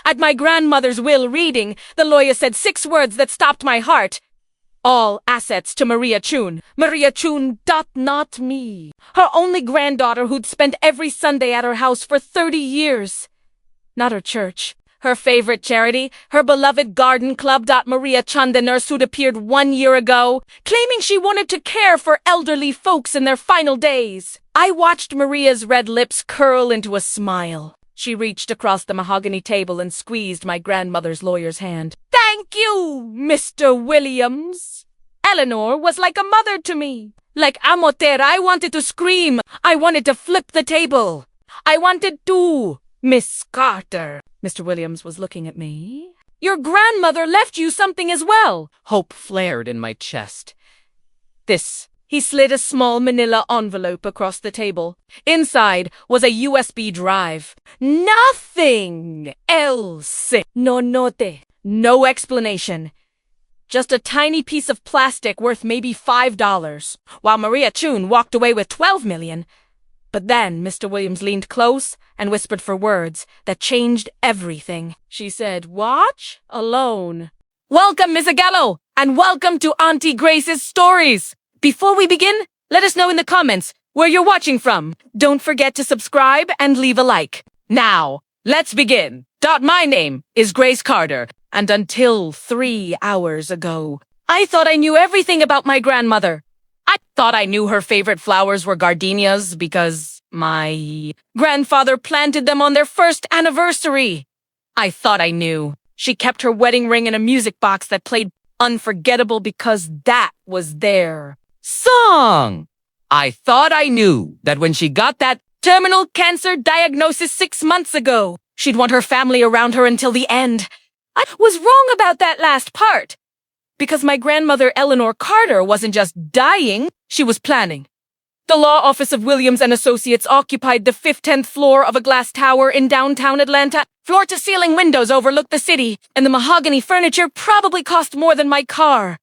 At my grandmother's will reading, the lawyer said 6 words that stopped my heart. All assets to Maria Chun. Maria Chun. Not me. Her only granddaughter who'd spent every Sunday at her house for 30 years. Not her church. Her favorite charity, her beloved garden club. Maria Chun, the nurse who'd appeared 1 year ago, claiming she wanted to care for elderly folks in their final days. I watched Maria's red lips curl into a smile. She reached across the mahogany table and squeezed my grandmother's lawyer's hand. Thank you, Mr. Williams. Eleanor was like a mother to me. Like Amoter, I wanted to scream. I wanted to flip the table. I wanted to. Miss Carter. Mr. Williams was looking at me. Your grandmother left you something as well. Hope flared in my chest. This. He slid a small manila envelope across the table. Inside was a USB drive. Nothing else. No note. No explanation. Just a tiny piece of plastic worth maybe $5, while Maria Chun walked away with $12 million. But then Mr. Williams leaned close and whispered for words that changed everything. She said, "Watch alone." Welcome, Miss Agallo, and welcome to Auntie Grace's Stories. Before we begin, let us know in the comments where you're watching from. Don't forget to subscribe and leave a like. Now, let's begin. My name is Grace Carter, and until 3 hours ago, I thought I knew everything about my grandmother. I thought I knew her favorite flowers were gardenias because my grandfather planted them on their first anniversary. I thought I knew she kept her wedding ring in a music box that played Unforgettable because that was their song. I thought I knew that when she got that terminal cancer diagnosis 6 months ago, she'd want her family around her until the end. I was wrong about that last part. Because my grandmother Eleanor Carter wasn't just dying, she was planning. The law office of Williams and Associates occupied the 10th floor of a glass tower in downtown Atlanta. Floor-to-ceiling windows overlooked the city, and the mahogany furniture probably cost more than my car.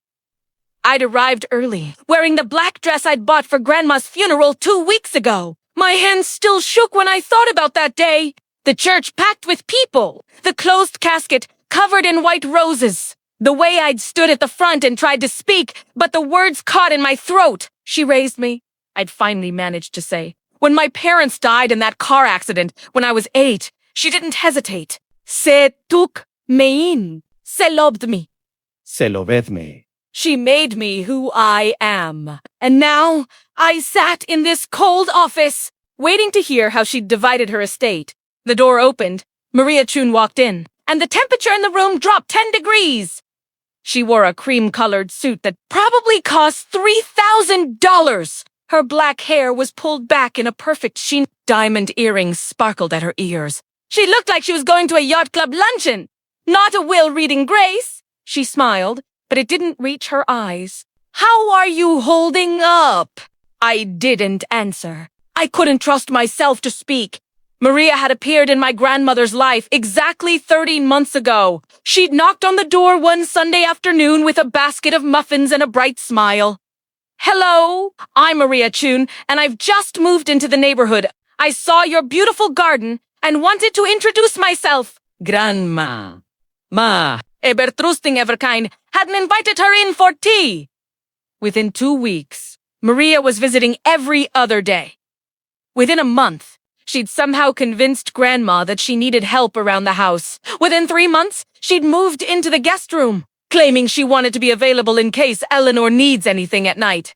I'd arrived early, wearing the black dress I'd bought for Grandma's funeral 2 weeks ago. My hands still shook when I thought about that day. The church packed with people, the closed casket covered in white roses. The way I'd stood at the front and tried to speak, but the words caught in my throat. She raised me. I'd finally managed to say. When my parents died in that car accident when I was 8, she didn't hesitate. Se took me in. Se loved me. Se lo vedme. She made me who I am. And now I sat in this cold office, waiting to hear how she'd divided her estate. The door opened. Maria Chun walked in, and the temperature in the room dropped 10 degrees. She wore a cream-colored suit that probably cost $3,000. Her black hair was pulled back in a perfect sheen. Diamond earrings sparkled at her ears. She looked like she was going to a yacht club luncheon. Not a will-reading Grace. She smiled, but it didn't reach her eyes. How are you holding up? I didn't answer. I couldn't trust myself to speak. Maria had appeared in my grandmother's life exactly 13 months ago. She'd knocked on the door one Sunday afternoon with a basket of muffins and a bright smile. Hello, I'm Maria Chun, and I've just moved into the neighborhood. I saw your beautiful garden and wanted to introduce myself. Grandma. Ma, Ebertrusting Everkind hadn't invited her in for tea. Within 2 weeks, Maria was visiting every other day. Within a month, she'd somehow convinced Grandma that she needed help around the house. Within 3 months, she'd moved into the guest room, claiming she wanted to be available in case Eleanor needs anything at night.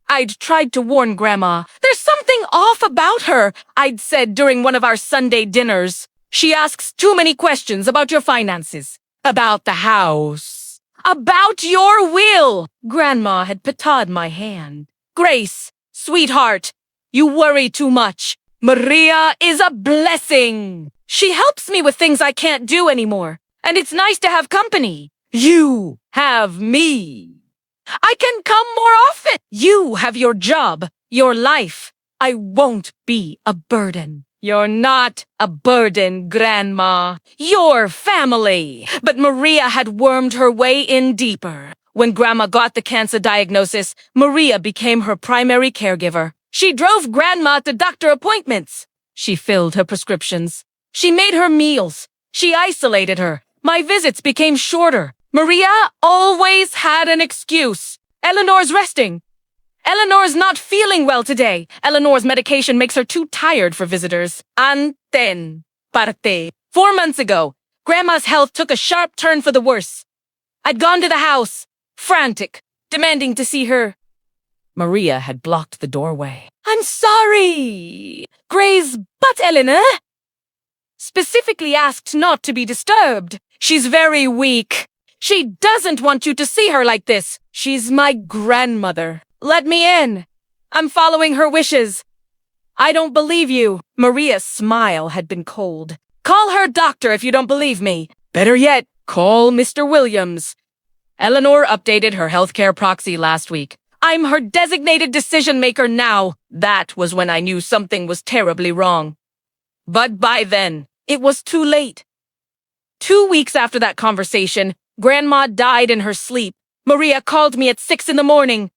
I'd tried to warn Grandma. There's something off about her, I'd said during one of our Sunday dinners. She asks too many questions about your finances, about the house, about your will. Grandma had patted my hand. Grace, sweetheart, you worry too much. Maria is a blessing. She helps me with things I can't do anymore, and it's nice to have company. You have me. I can come more often. You have your job, your life. I won't be a burden. You're not a burden, Grandma. You're family. But Maria had wormed her way in deeper. When Grandma got the cancer diagnosis, Maria became her primary caregiver. She drove Grandma to doctor appointments. She filled her prescriptions. She made her meals. She isolated her. My visits became shorter. Maria always had an excuse. Eleanor's resting. Eleanor's not feeling well today. Eleanor's medication makes her too tired for visitors. Anten. Parte. 4 months ago, Grandma's health took a sharp turn for the worse. I'd gone to the house, frantic, demanding to see her. Maria had blocked the doorway. I'm sorry. Grace, but Eleanor specifically asked not to be disturbed. She's very weak. She doesn't want you to see her like this. She's my grandmother. Let me in. I'm following her wishes. I don't believe you. Maria's smile had been cold. Call her doctor if you don't believe me. Better yet, call Mr. Williams. Eleanor updated her healthcare proxy last week. I'm her designated decision-maker now. That was when I knew something was terribly wrong. But by then, it was too late. 2 weeks after that conversation, Grandma died in her sleep. Maria called me at 6 in the morning.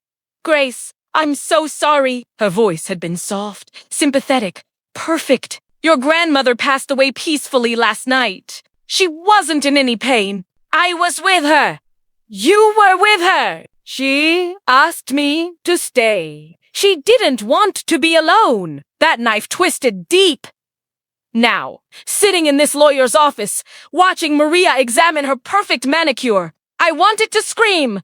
Grace, I'm so sorry. Her voice had been soft, sympathetic, perfect. Your grandmother passed away peacefully last night. She wasn't in any pain. I was with her. You were with her. She asked me to stay. She didn't want to be alone. That knife twisted deep. Now, sitting in this lawyer's office, watching Maria examine her perfect manicure, I wanted to scream.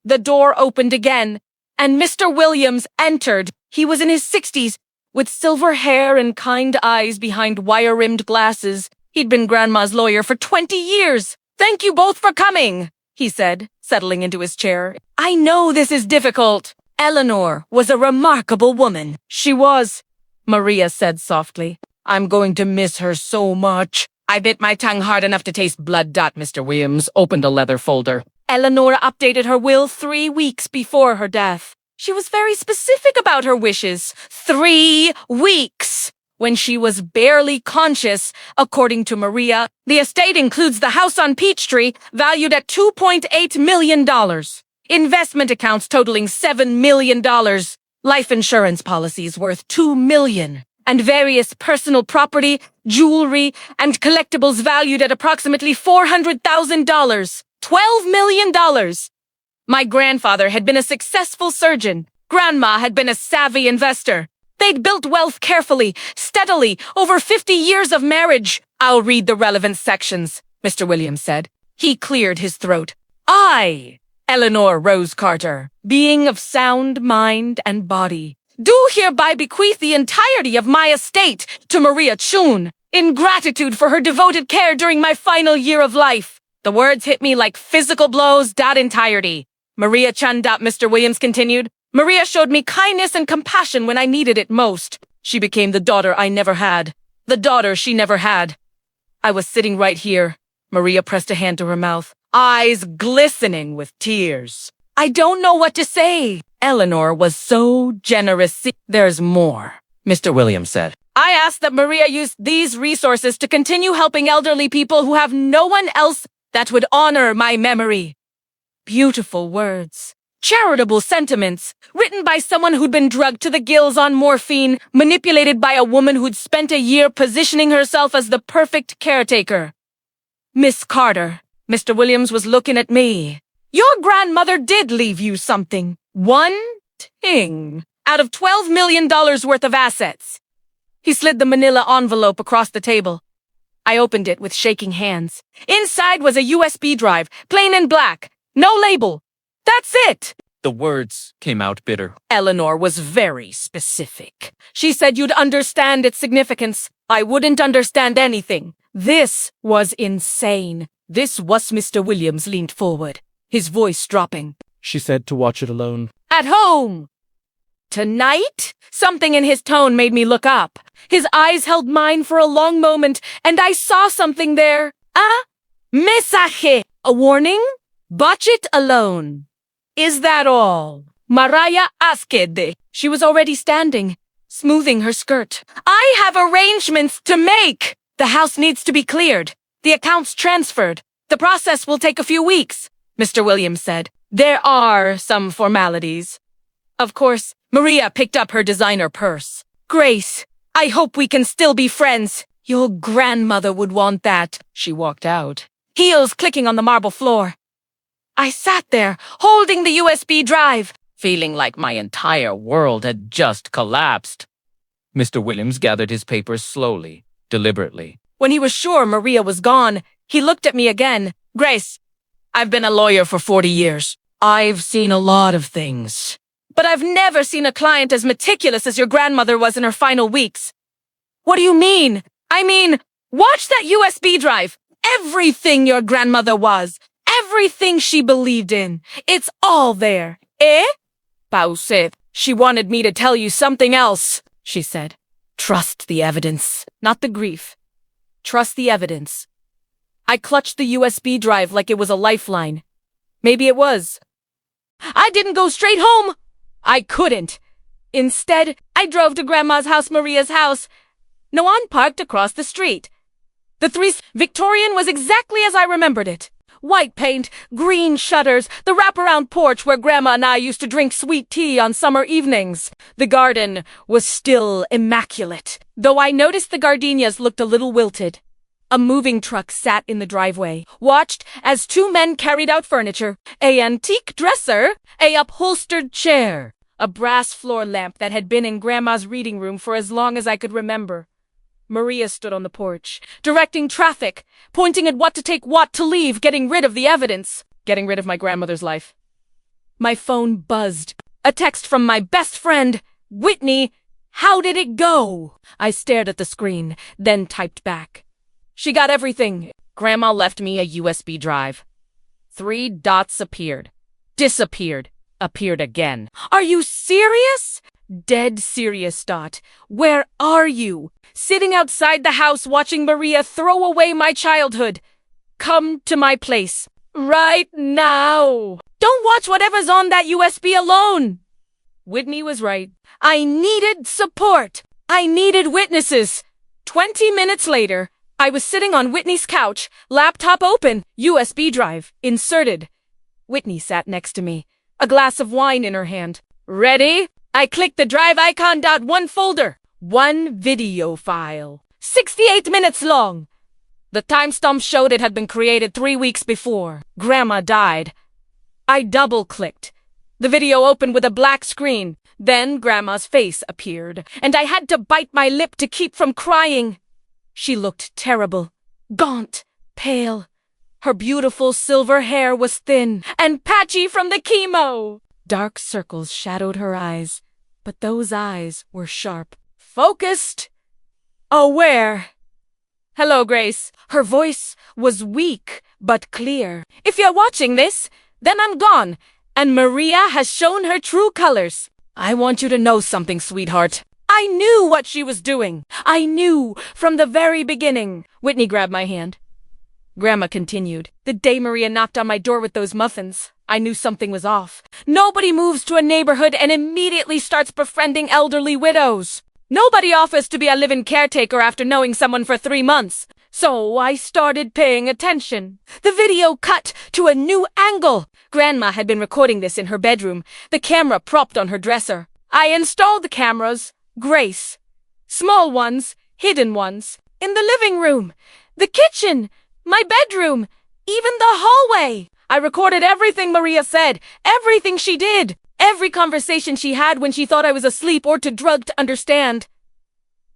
The door opened again, and Mr. Williams entered. He was in his 60s, with silver hair and kind eyes behind wire-rimmed glasses. He'd been Grandma's lawyer for 20 years. Thank you both for coming, he said, settling into his chair. I know this is difficult. Eleanor was a remarkable woman. She was, Maria said softly. I'm going to miss her so much. I bit my tongue hard enough to taste blood. Mr. Williams opened a leather folder. Eleanor updated her will 3 weeks before her death. She was very specific about her wishes. 3 weeks! When she was barely conscious, according to Maria, the estate includes the house on Peachtree, valued at $2.8 million. Investment accounts totaling $7 million. Life insurance policies worth $2 million. And various personal property, jewelry, and collectibles valued at approximately $400,000. $12 million. My grandfather had been a successful surgeon. Grandma had been a savvy investor. They'd built wealth carefully, steadily, over 50 years of marriage. I'll read the relevant sections, Mr. Williams said. He cleared his throat. I, Eleanor Rose Carter, being of sound mind and body, do hereby bequeath the entirety of my estate to Maria Chun, in gratitude for her devoted care during my final year of life. The words hit me like physical blows. Entirety. Maria Chun. Mr. Williams continued. Maria showed me kindness and compassion when I needed it most. She became the daughter I never had. The daughter she never had. I was sitting right here. Maria pressed a hand to her mouth, eyes glistening with tears. I don't know what to say. Eleanor was so generous. There's more, Mr. Williams said. I asked that Maria use these resources to continue helping elderly people who have no one else that would honor my memory. Beautiful words. Charitable sentiments, written by someone who'd been drugged to the gills on morphine, manipulated by a woman who'd spent a year positioning herself as the perfect caretaker. Miss Carter, Mr. Williams was looking at me. Your grandmother did leave you something. One ting out of $12 million worth of assets. He slid the manila envelope across the table. I opened it with shaking hands. Inside was a USB drive, plain and black. No label. That's it. The words came out bitter. Eleanor was very specific. She said you'd understand its significance. I wouldn't understand anything. This was insane. This was Mr. Williams leaned forward, his voice dropping. She said to watch it alone. At home. Tonight? Something in his tone made me look up. His eyes held mine for a long moment, and I saw something there. Mensaje. A warning? Watch it alone. Is that all? Maria Askede. She was already standing, smoothing her skirt. I have arrangements to make. The house needs to be cleared. The accounts transferred. The process will take a few weeks, Mr. Williams said. There are some formalities. Of course, Maria picked up her designer purse. Grace, I hope we can still be friends. Your grandmother would want that. She walked out, heels clicking on the marble floor. I sat there, holding the USB drive, feeling like my entire world had just collapsed. Mr. Williams gathered his papers slowly, deliberately. When he was sure Maria was gone, he looked at me again. Grace, I've been a lawyer for 40 years. I've seen a lot of things. But I've never seen a client as meticulous as your grandmother was in her final weeks. What do you mean? I mean, watch that USB drive. Everything your grandmother was. Everything she believed in. It's all there. Eh? Pause. She wanted me to tell you something else, she said. Trust the evidence, not the grief. Trust the evidence. I clutched the USB drive like it was a lifeline. Maybe it was. I didn't go straight home. I couldn't. Instead, I drove to Grandma's house, Maria's house. Noan parked across the street. The Victorian was exactly as I remembered it. White paint, green shutters, the wraparound porch where Grandma and I used to drink sweet tea on summer evenings. The garden was still immaculate, though I noticed the gardenias looked a little wilted. A moving truck sat in the driveway, watched as two men carried out furniture, an antique dresser, a upholstered chair, a brass floor lamp that had been in Grandma's reading room for as long as I could remember. Maria stood on the porch, directing traffic, pointing at what to take, what to leave, getting rid of the evidence, getting rid of my grandmother's life. My phone buzzed. A text from my best friend, Whitney. How did it go? I stared at the screen, then typed back. She got everything. Grandma left me a USB drive. 3 dots appeared. Disappeared. Appeared again. Are you serious? Dead serious, Dot. Where are you? Sitting outside the house watching Maria throw away my childhood. Come to my place. Right now. Don't watch whatever's on that USB alone. Whitney was right. I needed support. I needed witnesses. 20 minutes later, I was sitting on Whitney's couch, laptop open, USB drive inserted. Whitney sat next to me, a glass of wine in her hand. Ready? I clicked the drive icon. One folder. One video file. 68 minutes long. The timestamp showed it had been created 3 weeks before. Grandma died. I double-clicked. The video opened with a black screen. Then Grandma's face appeared, and I had to bite my lip to keep from crying. She looked terrible, gaunt, pale. Her beautiful silver hair was thin and patchy from the chemo. Dark circles shadowed her eyes, but those eyes were sharp, focused, aware. Hello, Grace. Her voice was weak but clear. If you're watching this, then I'm gone, and Maria has shown her true colors. I want you to know something, sweetheart. I knew what she was doing. I knew from the very beginning. Whitney grabbed my hand. Grandma continued. The day Maria knocked on my door with those muffins, I knew something was off. Nobody moves to a neighborhood and immediately starts befriending elderly widows. Nobody offers to be a live-in caretaker after knowing someone for 3 months. So I started paying attention. The video cut to a new angle. Grandma had been recording this in her bedroom, the camera propped on her dresser. I installed the cameras. Grace. Small ones, hidden ones, in the living room, the kitchen, my bedroom, even the hallway. I recorded everything Maria said, everything she did, every conversation she had when she thought I was asleep or too drugged to understand.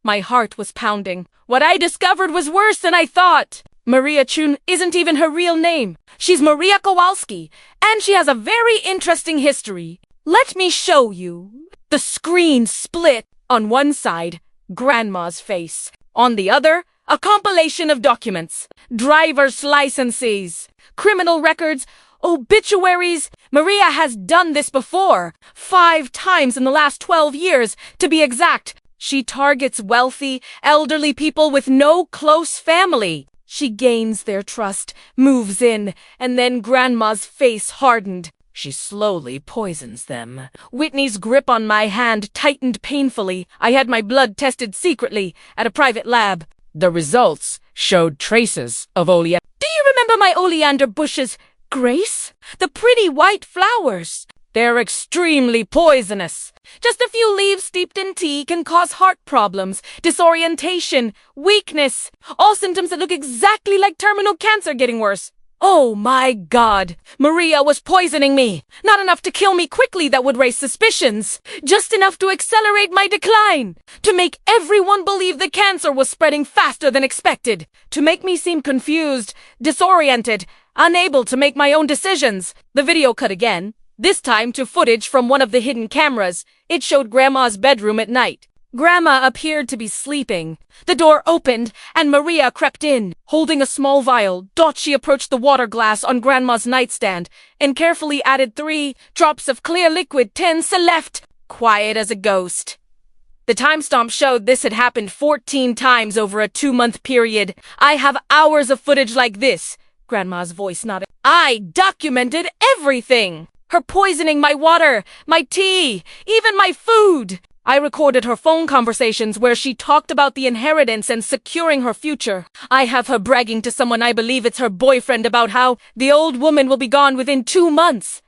My heart was pounding. What I discovered was worse than I thought. Maria Chun isn't even her real name. She's Maria Kowalski, and she has a very interesting history. Let me show you. The screen split. On one side, Grandma's face. On the other, a compilation of documents. Driver's licenses, criminal records, obituaries. Maria has done this before. 5 times in the last 12 years, to be exact. She targets wealthy, elderly people with no close family. She gains their trust, moves in, and then Grandma's face hardened. She slowly poisons them. Whitney's grip on my hand tightened painfully. I had my blood tested secretly at a private lab. The results showed traces of oleander. Do you remember my oleander bushes, Grace? The pretty white flowers. They're extremely poisonous. Just a few leaves steeped in tea can cause heart problems, disorientation, weakness, all symptoms that look exactly like terminal cancer getting worse. Oh my God! Maria was poisoning me! Not enough to kill me quickly that would raise suspicions. Just enough to accelerate my decline. To make everyone believe the cancer was spreading faster than expected. To make me seem confused, disoriented, unable to make my own decisions. The video cut again. This time to footage from one of the hidden cameras. It showed Grandma's bedroom at night. Grandma appeared to be sleeping. The door opened, and Maria crept in. Holding a small vial, she approached the water glass on Grandma's nightstand and carefully added 3 drops of clear liquid, 10 left, quiet as a ghost. The timestamp showed this had happened 14 times over a 2-month period. I have hours of footage like this. Grandma's voice nodded. I documented everything. Her poisoning my water, my tea, even my food. I recorded her phone conversations where she talked about the inheritance and securing her future. I have her bragging to someone I believe it's her boyfriend about how the old woman will be gone within 2 months.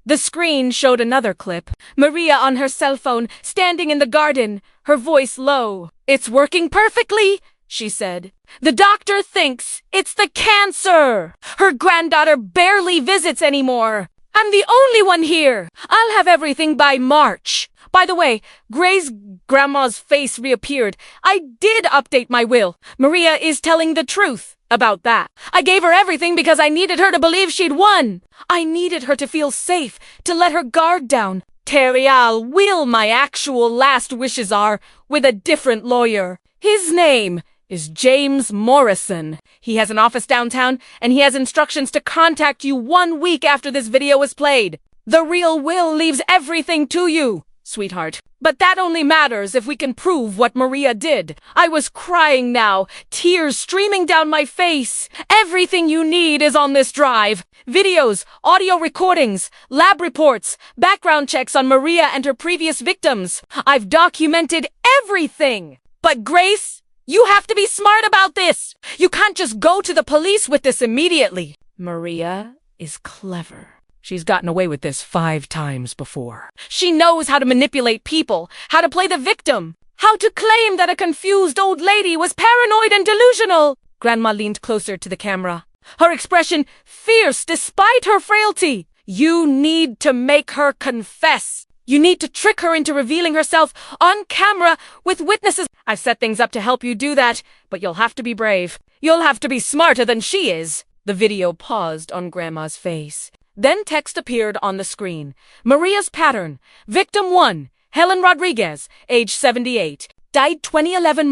The screen showed another clip. Maria on her cell phone, standing in the garden, her voice low. It's working perfectly, she said. The doctor thinks it's the cancer. Her granddaughter barely visits anymore. I'm the only one here. I'll have everything by March. By the way, Grandma's face reappeared. I did update my will. Maria is telling the truth about that. I gave her everything because I needed her to believe she'd won. I needed her to feel safe, to let her guard down. Terial will my actual last wishes are with a different lawyer. His name is James Morrison. He has an office downtown, and he has instructions to contact you 1 week after this video is played. The real will leaves everything to you, sweetheart. But that only matters if we can prove what Maria did. I was crying now, tears streaming down my face. Everything you need is on this drive. Videos, audio recordings, lab reports, background checks on Maria and her previous victims. I've documented everything. But Grace, you have to be smart about this. You can't just go to the police with this immediately. Maria is clever. She's gotten away with this 5 times before. She knows how to manipulate people, how to play the victim, how to claim that a confused old lady was paranoid and delusional. Grandma leaned closer to the camera, her expression fierce despite her frailty. You need to make her confess. You need to trick her into revealing herself on camera with witnesses. I've set things up to help you do that, but you'll have to be brave. You'll have to be smarter than she is. The video paused on Grandma's face. Then text appeared on the screen. Maria's pattern. Victim 1, Helen Rodriguez, age 78. Died 2011.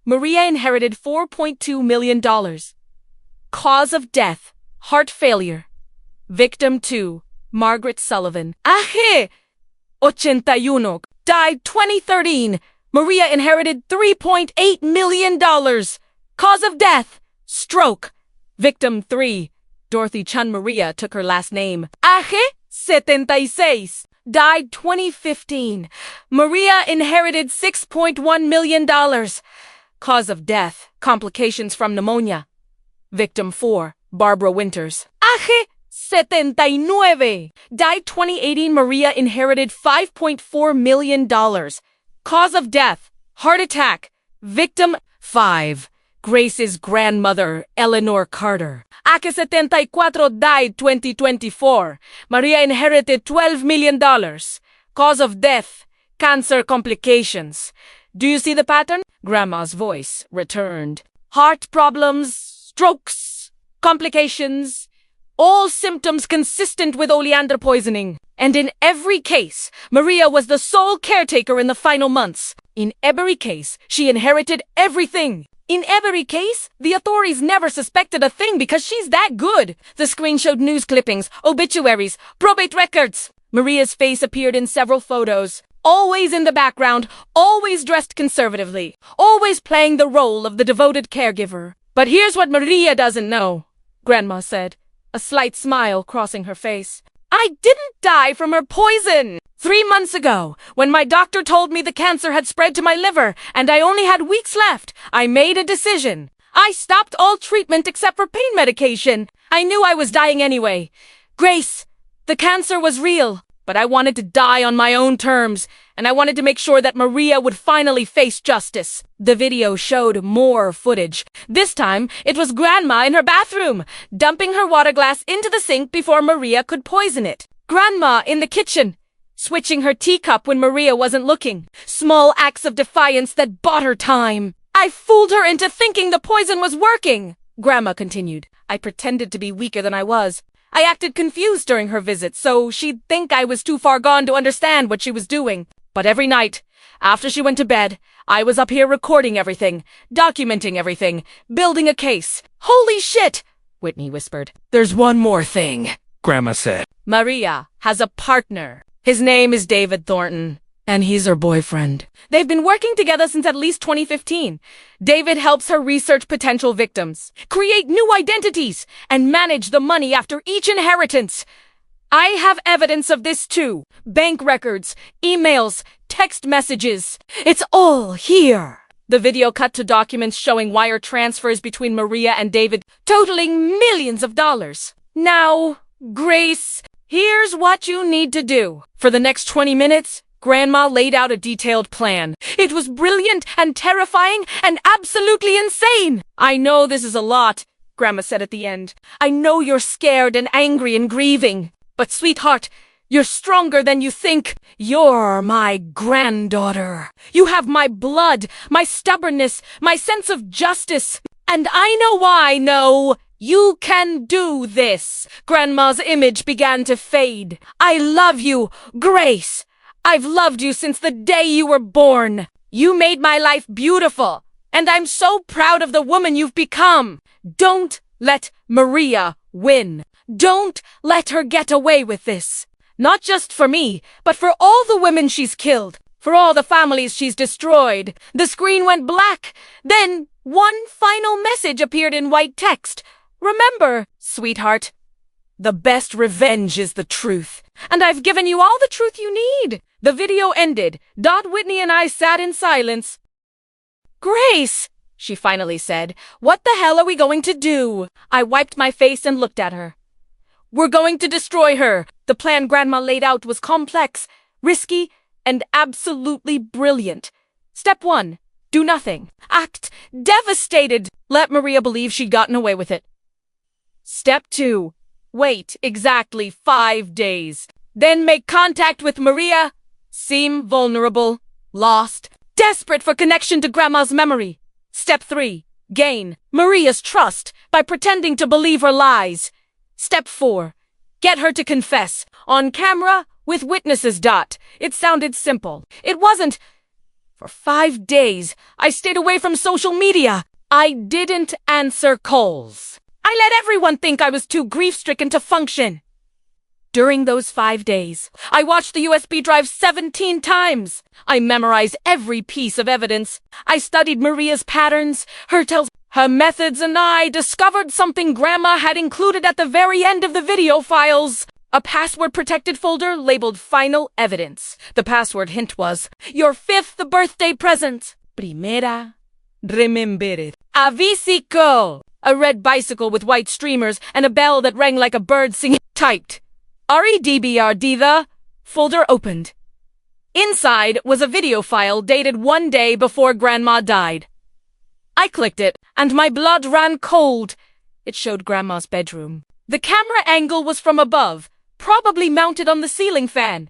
Maria inherited $4.2 million. Cause of death, heart failure. Victim 2, Margaret Sullivan. 81. Died 2013. Maria inherited $3.8 million. Cause of death, stroke. Victim 3, Dorothy Chun Maria took her last name. 76. Died 2015. Maria inherited $6.1 million. Cause of death, complications from pneumonia. Victim 4, Barbara Winters. 79. Died 2018. Maria inherited $5.4 million. Cause of death, heart attack. Victim 5, Grace's grandmother, Eleanor Carter. 74. Died 2024. Maria inherited $12 million. Cause of death, cancer complications. Do you see the pattern? Grandma's voice returned. Heart problems, strokes, complications, all symptoms consistent with oleander poisoning. And in every case, Maria was the sole caretaker in the final months. In every case, she inherited everything. In every case, the authorities never suspected a thing because she's that good. The screen showed news clippings, obituaries, probate records. Maria's face appeared in several photos. Always in the background, always dressed conservatively, always playing the role of the devoted caregiver. But here's what Maria doesn't know, Grandma said, a slight smile crossing her face. I didn't die from her poison. 3 months ago, when my doctor told me the cancer had spread to my liver and I only had weeks left, I made a decision. I stopped all treatment except for pain medication. I knew I was dying anyway. Grace, the cancer was real. But I wanted to die on my own terms, and I wanted to make sure that Maria would finally face justice. The video showed more footage. This time, it was Grandma in her bathroom, dumping her water glass into the sink before Maria could poison it. Grandma in the kitchen, switching her teacup when Maria wasn't looking. Small acts of defiance that bought her time. I fooled her into thinking the poison was working, Grandma continued. I pretended to be weaker than I was. I acted confused during her visit, so she'd think I was too far gone to understand what she was doing. But every night, after she went to bed, I was up here recording everything, documenting everything, building a case. Holy shit, Whitney whispered. There's one more thing, Grandma said. Maria has a partner. His name is David Thornton, and he's her boyfriend. They've been working together since at least 2015. David helps her research potential victims, create new identities, and manage the money after each inheritance. I have evidence of this too. Bank records, emails, text messages. It's all here. The video cut to documents showing wire transfers between Maria and David, totaling millions of dollars. Now, Grace, here's what you need to do. For the next 20 minutes, Grandma laid out a detailed plan. It was brilliant and terrifying and absolutely insane. I know this is a lot, Grandma said at the end. I know you're scared and angry and grieving. But sweetheart, you're stronger than you think. You're my granddaughter. You have my blood, my stubbornness, my sense of justice. And I know why, no. You can do this. Grandma's image began to fade. I love you, Grace. I've loved you since the day you were born. You made my life beautiful, and I'm so proud of the woman you've become. Don't let Maria win. Don't let her get away with this. Not just for me, but for all the women she's killed, for all the families she's destroyed. The screen went black. Then one final message appeared in white text. Remember, sweetheart, the best revenge is the truth. And I've given you all the truth you need. The video ended. Whitney and I sat in silence. Grace, she finally said, what the hell are we going to do? I wiped my face and looked at her. We're going to destroy her. The plan Grandma laid out was complex, risky, and absolutely brilliant. Step 1, do nothing. Act devastated. Let Maria believe she'd gotten away with it. Step 2, wait exactly 5 days. Then make contact with Maria. Seem vulnerable, lost, desperate for connection to Grandma's memory. Step 3, gain Maria's trust by pretending to believe her lies. Step 4, get her to confess, on camera, with witnesses. It sounded simple. It wasn't. For 5 days, I stayed away from social media. I didn't answer calls. I let everyone think I was too grief-stricken to function. During those 5 days, I watched the USB drive 17 times. I memorized every piece of evidence. I studied Maria's patterns, her methods, and I discovered something Grandma had included at the very end of the video files. A password-protected folder labeled Final Evidence. The password hint was, your 5th birthday present. Primera, remember it. Avisico. A red bicycle with white streamers and a bell that rang like a bird singing. Typed. REDBRD. The folder opened. Inside was a video file dated 1 day before Grandma died. I clicked it, and my blood ran cold. It showed Grandma's bedroom. The camera angle was from above, probably mounted on the ceiling fan.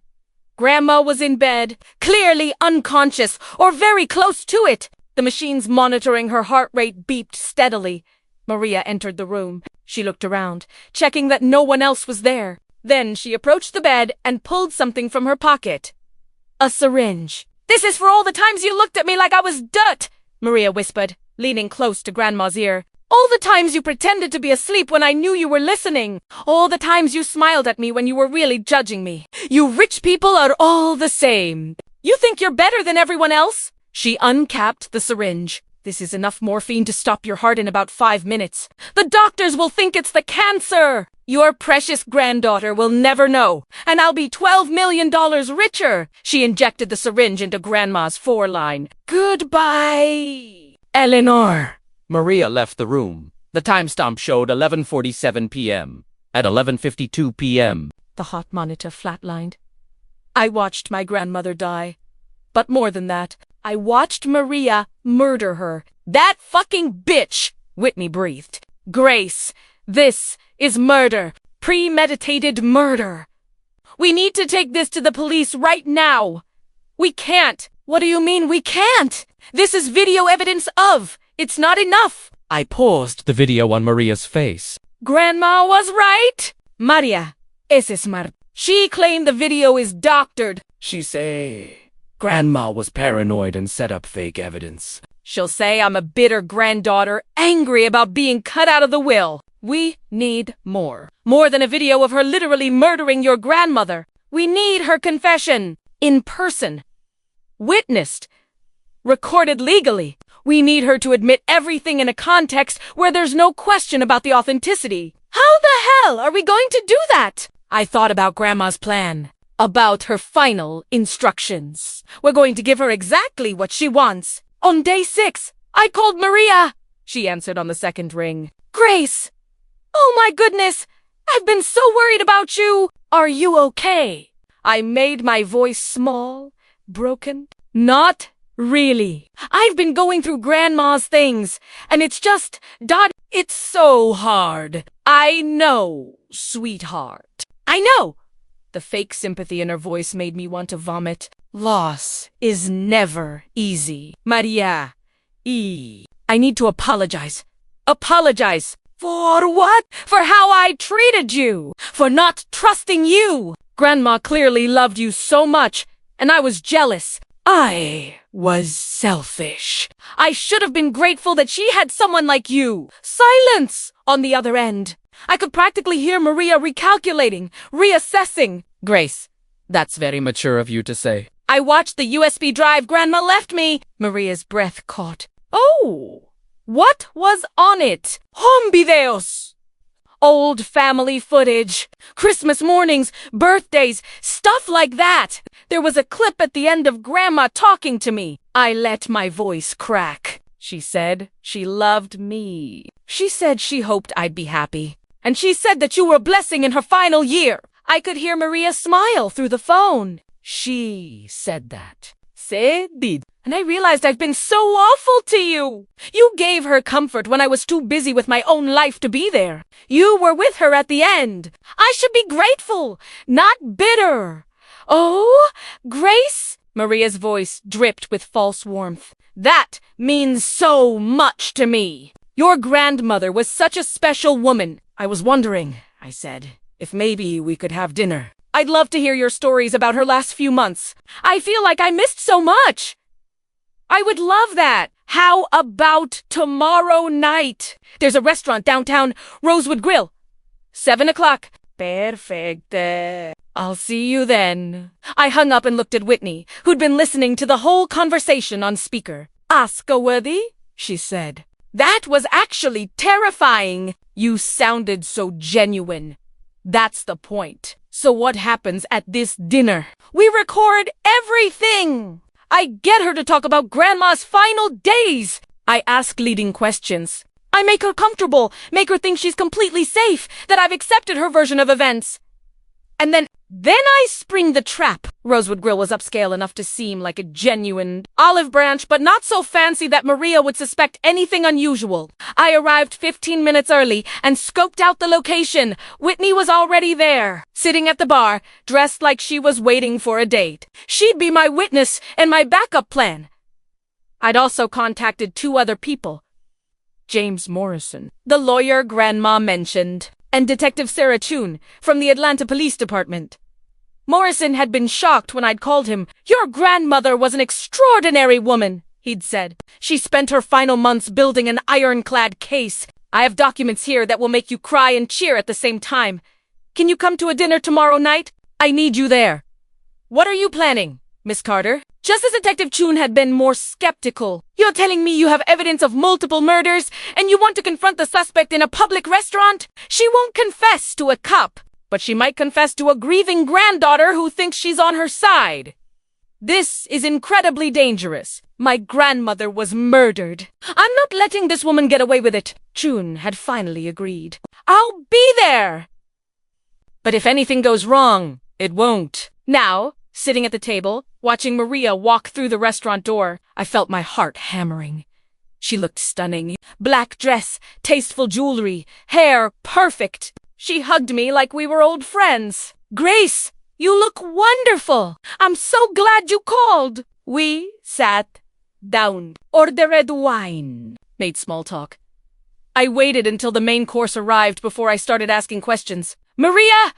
Grandma was in bed, clearly unconscious, or very close to it. The machines monitoring her heart rate beeped steadily. Maria entered the room. She looked around, checking that no one else was there. Then she approached the bed and pulled something from her pocket. A syringe. This is for all the times you looked at me like I was dirt, Maria whispered, leaning close to Grandma's ear. All the times you pretended to be asleep when I knew you were listening. All the times you smiled at me when you were really judging me. You rich people are all the same. You think you're better than everyone else? She uncapped the syringe. This is enough morphine to stop your heart in about 5 minutes. The doctors will think it's the cancer. Your precious granddaughter will never know, and I'll be $12 million richer. She injected the syringe into Grandma's foreline. Goodbye, Eleanor. Maria left the room. The timestamp showed 11:47 p.m. At 11:52 p.m., the heart monitor flatlined. I watched my grandmother die. But more than that, I watched Maria murder her. That fucking bitch, Whitney breathed. Grace, this is murder. Premeditated murder. We need to take this to the police right now. We can't. What do you mean we can't? This is video evidence of. It's not enough. I paused the video on Maria's face. Grandma was right. Maria, ese es Mar. She claimed the video is doctored. She say Grandma was paranoid and set up fake evidence. She'll say I'm a bitter granddaughter, angry about being cut out of the will. We need more. More than a video of her literally murdering your grandmother. We need her confession. In person. Witnessed. Recorded legally. We need her to admit everything in a context where there's no question about the authenticity. How the hell are we going to do that? I thought about Grandma's plan. About her final instructions. We're going to give her exactly what she wants. On day 6, I called Maria. She answered on the second ring. Grace! Oh my goodness! I've been so worried about you! Are you okay? I made my voice small, broken. Not really. I've been going through Grandma's things, and it's just, it's so hard. I know, sweetheart. I know! The fake sympathy in her voice made me want to vomit. Loss is never easy. Maria, I need to apologize. Apologize. For what? For how I treated you. For not trusting you. Grandma clearly loved you so much, and I was jealous. I was selfish. I should have been grateful that she had someone like you. Silence on the other end. I could practically hear Maria recalculating, reassessing. Grace, that's very mature of you to say. I watched the USB drive Grandma left me. Maria's breath caught. Oh, what was on it? Home videos. Old family footage. Christmas mornings, birthdays, stuff like that. There was a clip at the end of Grandma talking to me. I let my voice crack. She said she loved me. She said she hoped I'd be happy. And she said that you were a blessing in her final year. I could hear Maria smile through the phone. She said that. Se did. And I realized I've been so awful to you. You gave her comfort when I was too busy with my own life to be there. You were with her at the end. I should be grateful, not bitter. Oh, Grace? Maria's voice dripped with false warmth. That means so much to me. Your grandmother was such a special woman. I was wondering, I said, if maybe we could have dinner. I'd love to hear your stories about her last few months. I feel like I missed so much. I would love that. How about tomorrow night? There's a restaurant downtown, Rosewood Grill. 7 o'clock. Perfect. I'll see you then. I hung up and looked at Whitney, who'd been listening to the whole conversation on speaker. Oscar-worthy, she said. That was actually terrifying. You sounded so genuine. That's the point. So what happens at this dinner? We record everything. I get her to talk about Grandma's final days. I ask leading questions. I make her comfortable, make her think she's completely safe, that I've accepted her version of events. And then I spring the trap. Rosewood Grill was upscale enough to seem like a genuine olive branch, but not so fancy that Maria would suspect anything unusual. I arrived 15 minutes early and scoped out the location. Whitney was already there, sitting at the bar, dressed like she was waiting for a date. She'd be my witness and my backup plan. I'd also contacted 2 other people. James Morrison, the lawyer Grandma mentioned, and Detective Sarah Chun from the Atlanta Police Department. Morrison had been shocked when I'd called him. Your grandmother was an extraordinary woman, he'd said. She spent her final months building an ironclad case. I have documents here that will make you cry and cheer at the same time. Can you come to a dinner tomorrow night? I need you there. What are you planning, Miss Carter? Just as Detective Chun had been more skeptical. You're telling me you have evidence of multiple murders and you want to confront the suspect in a public restaurant? She won't confess to a cop, but she might confess to a grieving granddaughter who thinks she's on her side. This is incredibly dangerous. My grandmother was murdered. I'm not letting this woman get away with it. Chun had finally agreed. I'll be there. But if anything goes wrong, it won't. Now, Sitting at the table, watching Maria walk through the restaurant door, I felt my heart hammering. She looked stunning. Black dress, tasteful jewelry, hair perfect. She hugged me like we were old friends. Grace, you look wonderful. I'm so glad you called. We sat down, ordered wine, made small talk. I waited until the main course arrived before I started asking questions. Maria,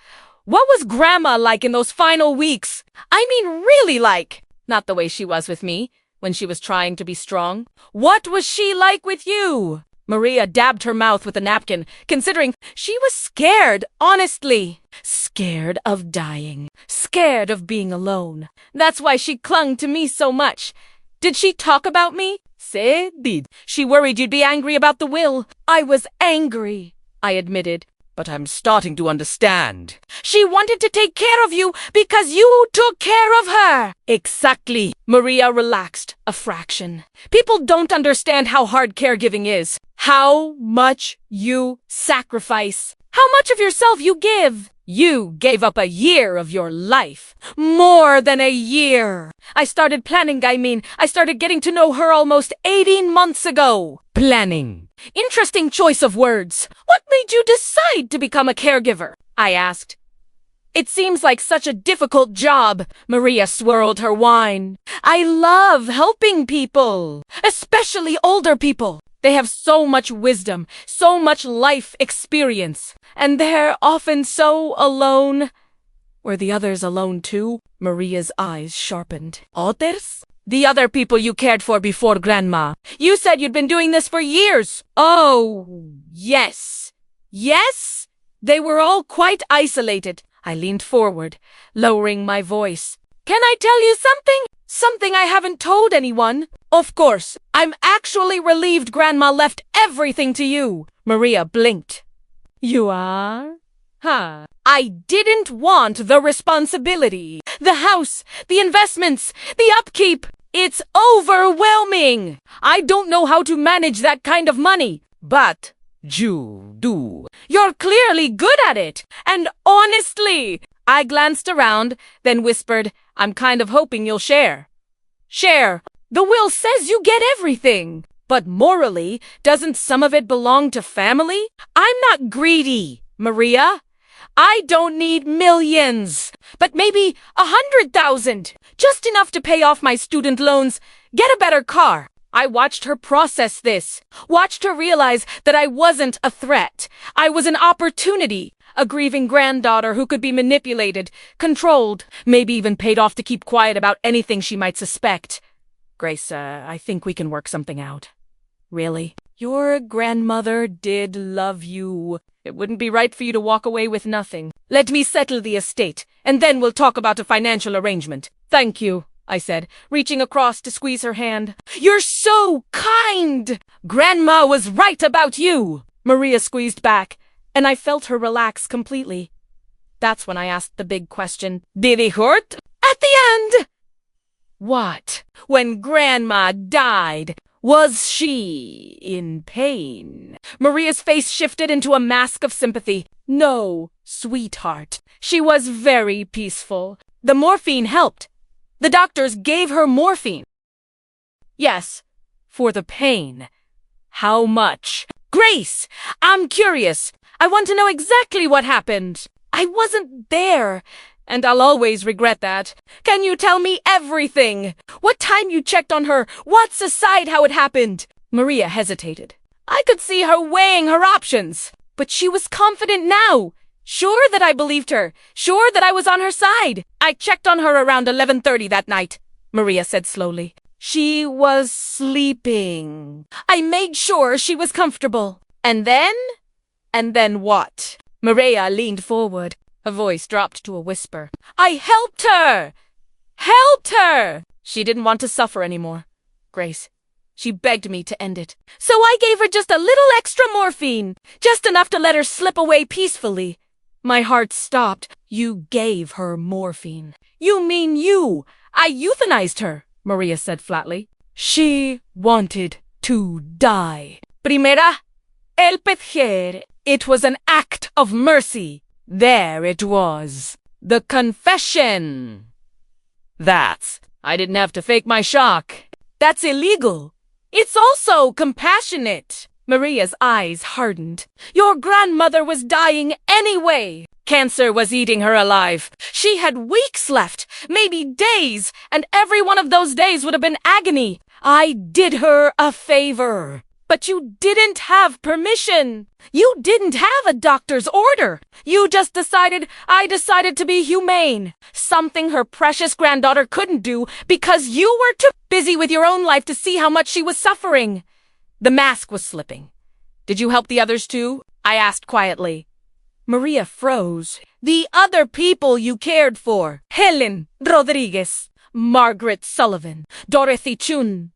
what was Grandma like in those final weeks? I mean, really like. Not the way she was with me, when she was trying to be strong. What was she like with you? Maria dabbed her mouth with a napkin, considering she was scared, honestly. Scared of dying. Scared of being alone. That's why she clung to me so much. Did she talk about me? Se did. She worried you'd be angry about the will. I was angry, I admitted. But I'm starting to understand. She wanted to take care of you because you took care of her. Exactly. Maria relaxed a fraction. People don't understand how hard caregiving is. How much you sacrifice. How much of yourself you give. You gave up a year of your life. More than a year. I started planning, I started getting to know her almost 18 months ago. Planning. Interesting choice of words. What made you decide to become a caregiver? I asked. It seems like such a difficult job. Maria swirled her wine. I love helping people, especially older people. They have so much wisdom, so much life experience, and they're often so alone. Were the others alone too? Maria's eyes sharpened. Others? The other people you cared for before Grandma. You said you'd been doing this for years. Oh, yes. Yes? They were all quite isolated. I leaned forward, lowering my voice. Can I tell you something? Something I haven't told anyone. Of course, I'm actually relieved Grandma left everything to you. Maria blinked. You are? Huh. I didn't want the responsibility. The house, the investments, the upkeep. It's overwhelming. I don't know how to manage that kind of money. But you do. You're clearly good at it. And honestly, I glanced around, then whispered, I'm kind of hoping you'll share. Share. The will says you get everything. But morally, doesn't some of it belong to family? I'm not greedy, Maria. I don't need millions, but maybe 100,000. Just enough to pay off my student loans, get a better car. I watched her process this, watched her realize that I wasn't a threat. I was an opportunity, a grieving granddaughter who could be manipulated, controlled, maybe even paid off to keep quiet about anything she might suspect. Grace, I think we can work something out. Really? Your grandmother did love you. It wouldn't be right for you to walk away with nothing. Let me settle the estate, and then we'll talk about a financial arrangement. Thank you, I said, reaching across to squeeze her hand. You're so kind! Grandma was right about you! Maria squeezed back, and I felt her relax completely. That's when I asked the big question. Did it hurt? At the end! What? When Grandma died, was she in pain? Maria's face shifted into a mask of sympathy. No, sweetheart. She was very peaceful. The morphine helped. The doctors gave her morphine. Yes, for the pain. How much? Grace, I'm curious. I want to know exactly what happened. I wasn't there, and I'll always regret that. Can you tell me everything? What time you checked on her? What's aside how it happened? Maria hesitated. I could see her weighing her options, but she was confident now. Sure that I believed her. Sure that I was on her side. I checked on her around 11:30 that night, Maria said slowly. She was sleeping. I made sure she was comfortable. And then? And then what? Maria leaned forward. Her voice dropped to a whisper. I helped her! Helped her! She didn't want to suffer anymore. Grace, she begged me to end it. So I gave her just a little extra morphine. Just enough to let her slip away peacefully. My heart stopped. You gave her morphine. You mean you. I euthanized her, Maria said flatly. She wanted to die. Primera, el pedir. It was an act of mercy. There it was. The confession. I didn't have to fake my shock. That's illegal. It's also compassionate. Maria's eyes hardened. Your grandmother was dying anyway. Cancer was eating her alive. She had weeks left, maybe days, and every one of those days would have been agony. I did her a favor. But you didn't have permission. You didn't have a doctor's order. You just I decided to be humane. Something her precious granddaughter couldn't do because you were too busy with your own life to see how much she was suffering. The mask was slipping. Did you help the others too? I asked quietly. Maria froze. The other people you cared for. Helen Rodriguez, Margaret Sullivan, Dorothy Chun,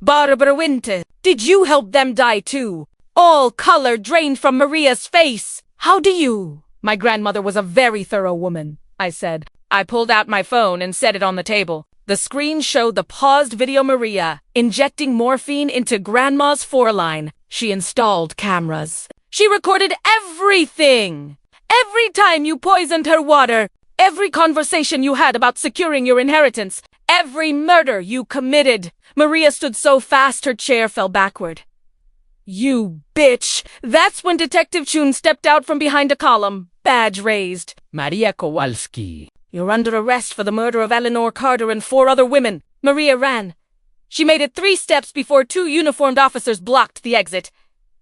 Barbara Winter. Did you help them die too? All color drained from Maria's face. How do you? My grandmother was a very thorough woman, I said. I pulled out my phone and set it on the table. The screen showed the paused video Maria injecting morphine into Grandma's foreline. She installed cameras. She recorded everything. Every time you poisoned her water, every conversation you had about securing your inheritance, every murder you committed. Maria stood so fast her chair fell backward. You bitch! That's when Detective Chun stepped out from behind a column, badge raised. Maria Kowalski. You're under arrest for the murder of Eleanor Carter and 4 other women. Maria ran. She made it 3 steps before 2 uniformed officers blocked the exit.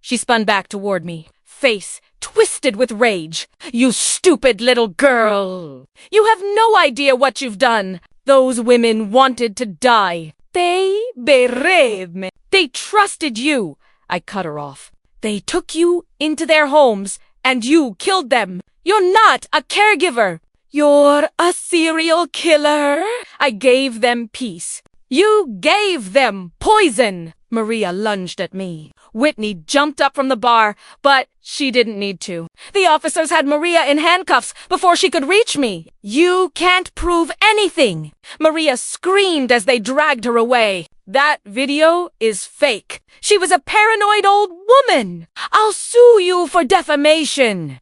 She spun back toward me, face twisted with rage. You stupid little girl! You have no idea what you've done. Those women wanted to die. They betrayed me. They trusted you. I cut her off. They took you into their homes, and you killed them. You're not a caregiver. You're a serial killer. I gave them peace. You gave them poison. Maria lunged at me. Whitney jumped up from the bar, but she didn't need to. The officers had Maria in handcuffs before she could reach me. You can't prove anything. Maria screamed as they dragged her away. That video is fake. She was a paranoid old woman. I'll sue you for defamation.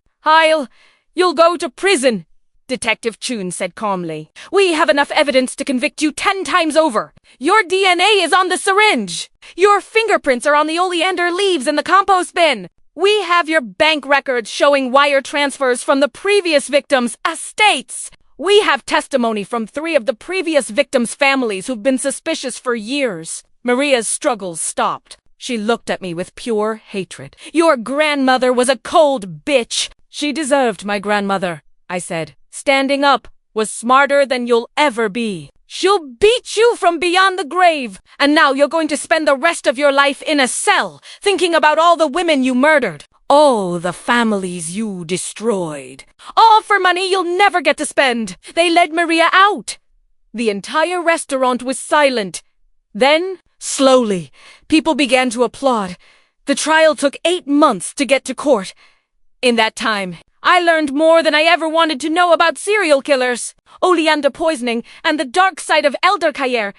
You'll go to prison. Detective Chun said calmly. We have enough evidence to convict you 10 times over. Your DNA is on the syringe. Your fingerprints are on the oleander leaves in the compost bin. We have your bank records showing wire transfers from the previous victims' estates. We have testimony from 3 of the previous victims' families who've been suspicious for years. Maria's struggles stopped. She looked at me with pure hatred. Your grandmother was a cold bitch. She deserved my grandmother, I said. Standing up was smarter than you'll ever be. She'll beat you from beyond the grave, and now you're going to spend the rest of your life in a cell, thinking about all the women you murdered, all the families you destroyed. All for money you'll never get to spend. They led Maria out. The entire restaurant was silent. Then, slowly, people began to applaud. The trial took 8 months to get to court. In that time, I learned more than I ever wanted to know about serial killers, oleander poisoning, and the dark side of elderkayer.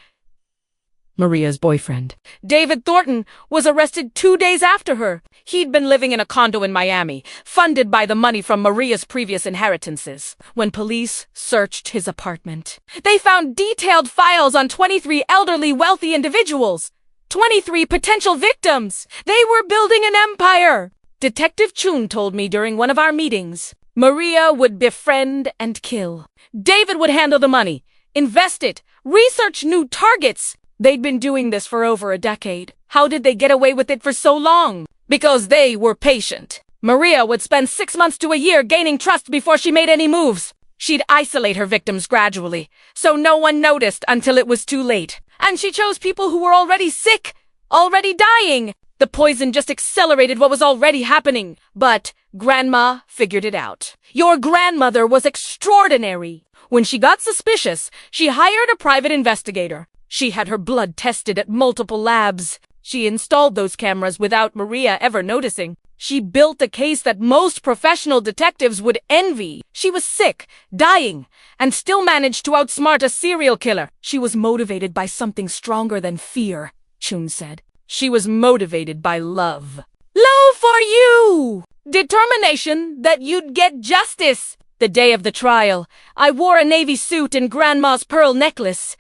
Maria's boyfriend, David Thornton, was arrested 2 days after her. He'd been living in a condo in Miami, funded by the money from Maria's previous inheritances. When police searched his apartment, they found detailed files on 23 elderly wealthy individuals. 23 potential victims. They were building an empire. Detective Chun told me during one of our meetings, Maria would befriend and kill. David would handle the money, invest it, research new targets. They'd been doing this for over a decade. How did they get away with it for so long? Because they were patient. Maria would spend 6 months to a year gaining trust before she made any moves. She'd isolate her victims gradually, so no one noticed until it was too late. And she chose people who were already sick, already dying. The poison just accelerated what was already happening. But Grandma figured it out. Your grandmother was extraordinary. When she got suspicious, she hired a private investigator. She had her blood tested at multiple labs. She installed those cameras without Maria ever noticing. She built a case that most professional detectives would envy. She was sick, dying, and still managed to outsmart a serial killer. She was motivated by something stronger than fear, Chun said. She was motivated by love. Love for you! Determination that you'd get justice. The day of the trial, I wore a navy suit and Grandma's pearl necklace.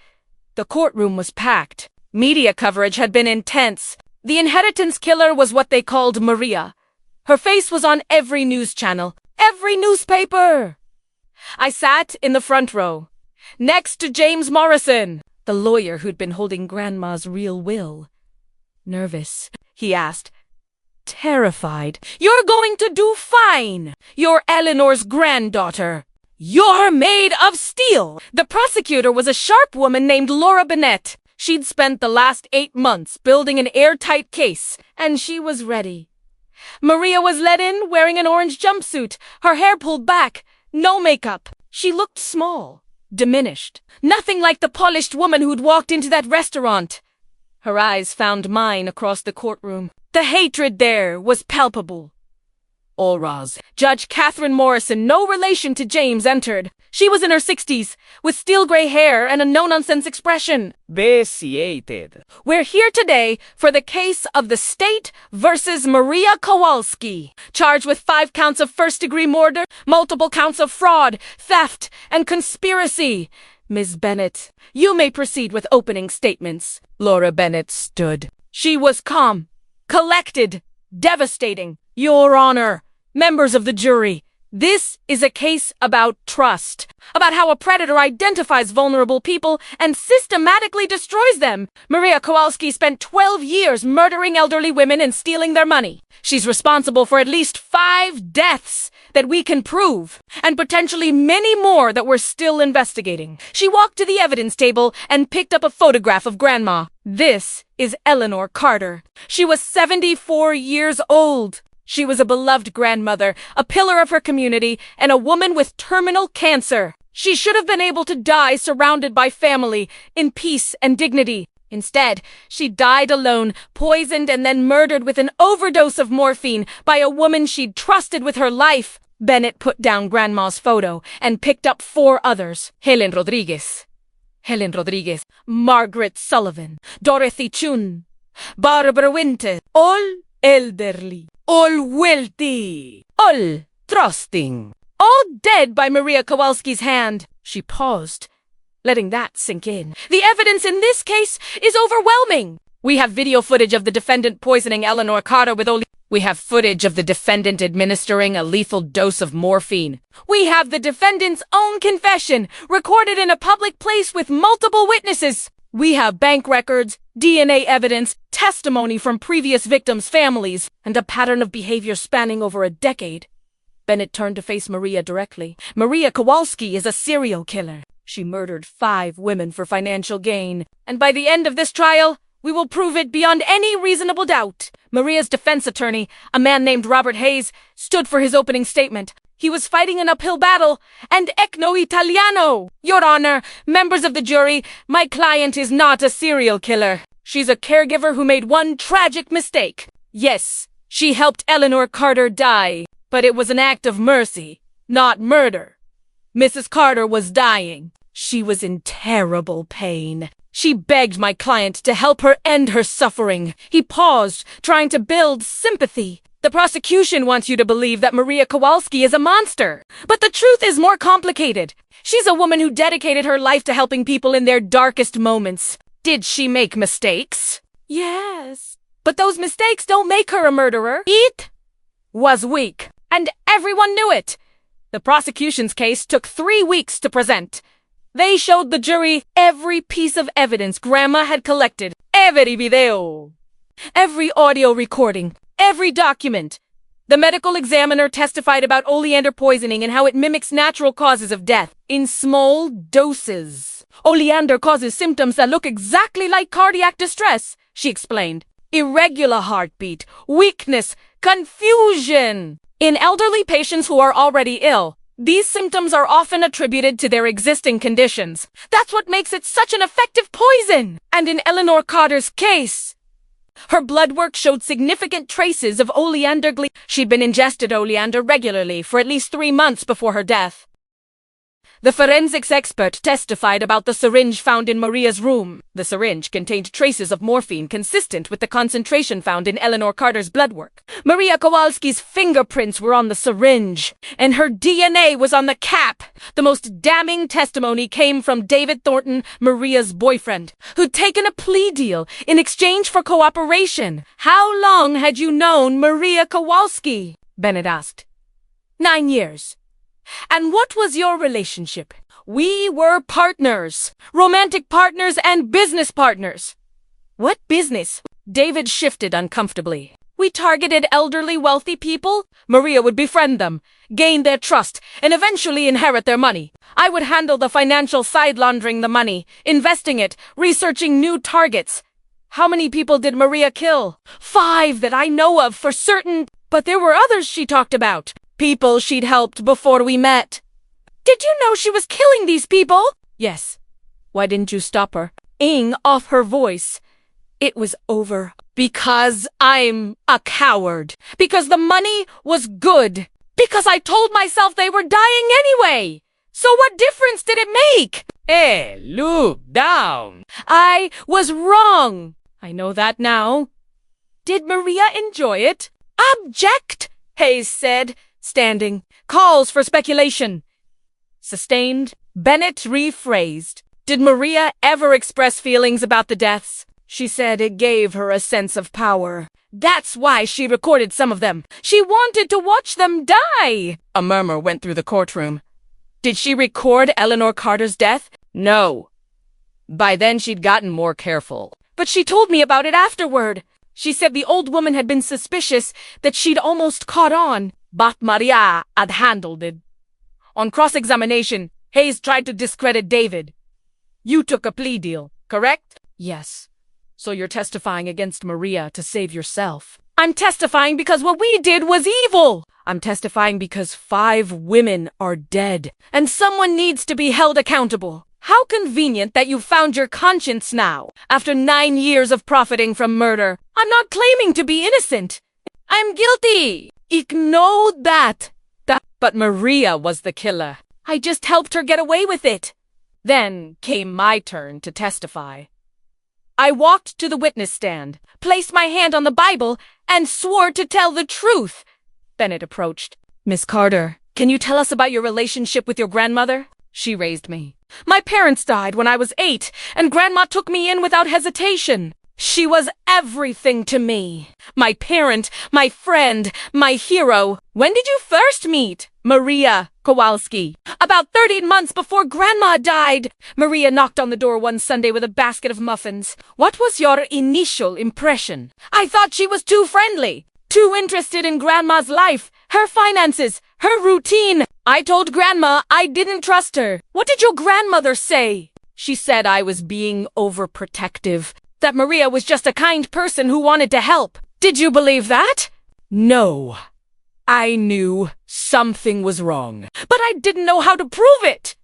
The courtroom was packed. Media coverage had been intense. The inheritance killer was what they called Maria. Her face was on every news channel, every newspaper. I sat in the front row, next to James Morrison, the lawyer who'd been holding Grandma's real will. Nervous, he asked. Terrified. You're going to do fine. You're Eleanor's granddaughter. You're made of steel. The prosecutor was a sharp woman named Laura Bennett. She'd spent the last 8 months building an airtight case, and she was ready. Maria was let in wearing an orange jumpsuit, her hair pulled back, no makeup. She looked small, diminished, nothing like the polished woman who'd walked into that restaurant. Her eyes found mine across the courtroom. The hatred there was palpable. Olraz. Judge Catherine Morrison, no relation to James, entered. She was in her 60s, with steel gray hair and a no-nonsense expression. Vitiated. We're here today for the case of the state versus Maria Kowalski, charged with 5 counts of first-degree murder, multiple counts of fraud, theft, and conspiracy. Ms. Bennett, you may proceed with opening statements. Laura Bennett stood. She was calm, collected, devastating. Your Honor, members of the jury, this is a case about trust, about how a predator identifies vulnerable people and systematically destroys them. Maria Kowalski spent 12 years murdering elderly women and stealing their money. She's responsible for at least 5 deaths that we can prove, and potentially many more that we're still investigating. She walked to the evidence table and picked up a photograph of Grandma. This is Eleanor Carter. She was 74 years old. She was a beloved grandmother, a pillar of her community, and a woman with terminal cancer. She should have been able to die surrounded by family, in peace and dignity. Instead, she died alone, poisoned and then murdered with an overdose of morphine by a woman she'd trusted with her life. Bennett put down Grandma's photo and picked up 4 others. Helen Rodriguez, Margaret Sullivan, Dorothy Chun, Barbara Winter, all elderly, all wealthy, all trusting, all dead by Maria Kowalski's hand. She paused, letting that sink in. The evidence in this case is overwhelming. We have video footage of the defendant poisoning Eleanor Carter with We have footage of the defendant administering a lethal dose of morphine. We have the defendant's own confession, recorded in a public place with multiple witnesses. We have bank records, DNA evidence, testimony from previous victims' families, and a pattern of behavior spanning over a decade. Bennett turned to face Maria directly. Maria Kowalski is a serial killer. She murdered 5 women for financial gain, and by the end of this trial, we will prove it beyond any reasonable doubt. Maria's defense attorney, a man named Robert Hayes, stood for his opening statement. He was fighting an uphill battle, and ecno Italiano. Your Honor, members of the jury, my client is not a serial killer. She's a caregiver who made one tragic mistake. Yes, she helped Eleanor Carter die, but it was an act of mercy, not murder. Mrs. Carter was dying. She was in terrible pain. She begged my client to help her end her suffering. He paused, trying to build sympathy. The prosecution wants you to believe that Maria Kowalski is a monster. But the truth is more complicated. She's a woman who dedicated her life to helping people in their darkest moments. Did she make mistakes? Yes. But those mistakes don't make her a murderer. It was weak, and everyone knew it. The prosecution's case took 3 weeks to present. They showed the jury every piece of evidence Grandma had collected. Every video. Every audio recording. Every document. The medical examiner testified about oleander poisoning and how it mimics natural causes of death in small doses. Oleander causes symptoms that look exactly like cardiac distress, she explained. Irregular heartbeat, weakness, confusion. In elderly patients who are already ill, these symptoms are often attributed to their existing conditions. That's what makes it such an effective poison. And in Eleanor Carter's case, her blood work showed significant traces of oleander She'd been ingested oleander regularly for at least 3 months before her death. The forensics expert testified about the syringe found in Maria's room. The syringe contained traces of morphine consistent with the concentration found in Eleanor Carter's blood work. Maria Kowalski's fingerprints were on the syringe, and her DNA was on the cap. The most damning testimony came from David Thornton, Maria's boyfriend, who'd taken a plea deal in exchange for cooperation. How long had you known Maria Kowalski? Bennett asked. 9 years. And what was your relationship? We were partners. Romantic partners and business partners. What business? David shifted uncomfortably. We targeted elderly, wealthy people. Maria would befriend them, gain their trust, and eventually inherit their money. I would handle the financial side, laundering the money, investing it, researching new targets. How many people did Maria kill? 5 that I know of for certain, but there were others she talked about. People she'd helped before we met. Did you know she was killing these people? Yes. Why didn't you stop her? Ing off her voice. It was over. Because I'm a coward. Because the money was good. Because I told myself they were dying anyway. So what difference did it make? Hey, look down. I was wrong. I know that now. Did Maria enjoy it? Object, Hayes said, standing. Calls for speculation. Sustained. Bennett rephrased. Did Maria ever express feelings about the deaths? She said it gave her a sense of power. That's why she recorded some of them. She wanted to watch them die. A murmur went through the courtroom. Did she record Eleanor Carter's death? No. By then she'd gotten more careful. But she told me about it afterward. She said the old woman had been suspicious, that she'd almost caught on. But Maria had handled it. On cross-examination, Hayes tried to discredit David. You took a plea deal, correct? Yes. So you're testifying against Maria to save yourself. I'm testifying because what we did was evil. I'm testifying because 5 women are dead, and someone needs to be held accountable. How convenient that you found your conscience now, after 9 years of profiting from murder. I'm not claiming to be innocent. I'm guilty. Ignore that. But Maria was the killer. I just helped her get away with it. Then came my turn to testify. I walked to the witness stand, placed my hand on the Bible, and swore to tell the truth. Bennett approached. Miss Carter, can you tell us about your relationship with your grandmother? She raised me. My parents died when I was 8, and Grandma took me in without hesitation. She was everything to me. My parent, my friend, my hero. When did you first meet? Maria Kowalski. About 13 months before Grandma died. Maria knocked on the door one Sunday with a basket of muffins. What was your initial impression? I thought she was too friendly, too interested in Grandma's life, her finances, her routine. I told Grandma I didn't trust her. What did your grandmother say? She said I was being overprotective, that Maria was just a kind person who wanted to help. Did you believe that? No. I knew something was wrong, but I didn't know how to prove it.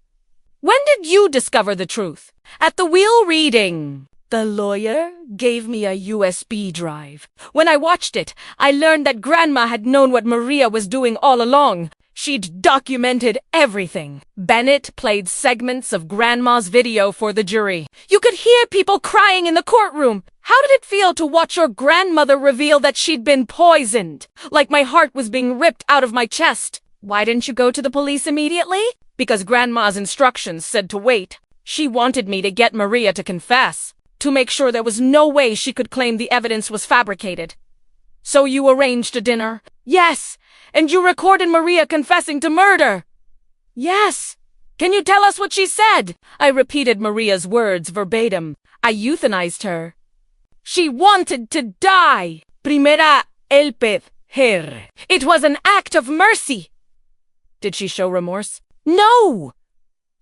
When did you discover the truth? At the will reading. The lawyer gave me a USB drive. When I watched it, I learned that Grandma had known what Maria was doing all along. She'd documented everything. Bennett played segments of Grandma's video for the jury. You could hear people crying in the courtroom. How did it feel to watch your grandmother reveal that she'd been poisoned? Like my heart was being ripped out of my chest. Why didn't you go to the police immediately? Because Grandma's instructions said to wait. She wanted me to get Maria to confess, to make sure there was no way she could claim the evidence was fabricated. So you arranged a dinner? Yes. And you recorded Maria confessing to murder? Yes. Can you tell us what she said? I repeated Maria's words verbatim. I euthanized her. She wanted to die. Primera elped her. It was an act of mercy. Did she show remorse? No.